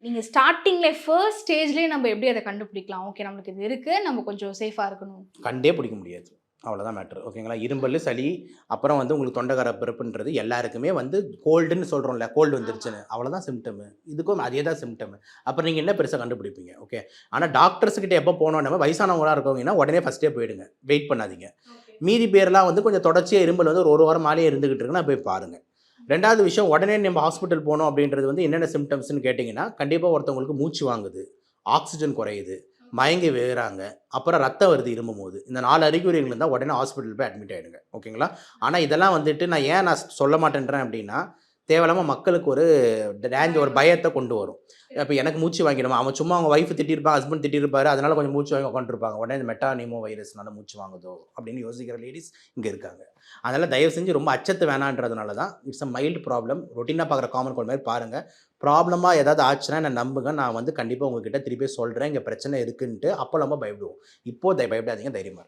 நீங்க ஸ்டார்ட்டிங்ல ஃபர்ஸ்ட் ஸ்டேஜ்லயே நம்ம எப்படி அத கண்டுபிடிக்கலாம்? ஓகே நம்மளுக்கு இது இருக்கு. நம்ம கொஞ்சம் சேஃபா இருக்கணும். கண்டே பிடிக்க முடியாது. அவ்வளோதான் மேட்ரு. ஓகேங்களா? இருமல், சளி, அப்புறம் வந்து உங்களுக்கு தொண்டை கரப்பிறப்புன்றது எல்லாருக்குமே வந்து கோல்டுன்னு சொல்றோம்ல, கோல்டு வந்துருச்சுன்னு. அவ்வளோதான் சிம்ப்டமு. இதுக்கும் அதே தான் சிம்ப்டமு. அப்புறம் நீங்க என்ன பெருசா கண்டுபிடிப்பீங்க? ஓகே. ஆனா டாக்டர்ஸ் கிட்ட எப்போ போனோம் நம்ம வயசானவங்களா இருக்கவங்கன்னா, உடனே ஃபர்ஸ்ட்டே போயிடுங்க. வெயிட் பண்ணாதீங்க. மீதி பேர்லாம் வந்து கொஞ்சம் தொடர்ச்சியா இருமல் வந்து ஒரு வாரம் மேலேயே இருந்துகிட்டு இருக்குன்னா போய் பாருங்க. 2வது விஷயம் உடனே நம்ம ஹாஸ்பிட்டல் போனோம் அப்படின்றது வந்து என்னென்ன சிம்ப்டம்ஸ்ன்னு கேட்டிங்கன்னா, கண்டிப்பா ஒருத்தவங்களுக்கு மூச்சு வாங்குது, ஆக்ஸிஜன் குறையுது, மயங்கி விழுறாங்க, அப்புறம் ரத்தம் வருது இருமும்போது. இந்த 4 அறிகுறிகள் இருந்தா உடனே ஹாஸ்பிட்டல் போய் அட்மிட் ஆயிடுங்க. ஓகேங்களா? ஆனா இதெல்லாம் வந்துட்டு நான் சொல்ல மாட்டேன்றேன் அப்படின்னா, தேவையில்லாம மக்களுக்கு ஒரு ஒரு பயத்த கொண்டு வரும். அப்ப எனக்கு மூச்சு வாங்கிடுமா? அவன் சும்மா அவங்க ஒய்ஃப் திட்டியிருப்பாங்க, ஹஸ்பண்ட் திட்டியிருப்பாரு. அதனால கொஞ்சம் மூச்சு வாங்கி உட்காந்துருப்பாங்க. உடனே இந்த மெட்டா நிமோ வைரஸ்னால மூச்சு வாங்குதோ அப்படின்னு யோசிக்கிற லேடீஸ் இங்க இருக்காங்க. அதனால தயவு செஞ்சு ரொம்ப அச்சத்து வேணான்றதுனால தான் இட்ஸ் அ மைல்டு ப்ராப்ளம். ரொட்டீனா பார்க்குற காமன் கோல்ட் மாரி பாருங்க. ப்ராப்ளமா ஏதாவது ஆச்சுன்னா என்ன நம்புங்க. நான் வந்து கண்டிப்பா உங்ககிட்ட திருப்பி சொல்றேன். இங்க பிரச்சனை இருக்குன்ட்டு. அப்போ நம்ம பயப்படுவோம். இப்போ பயப்படாதீங்க. தைரியமா இருங்க.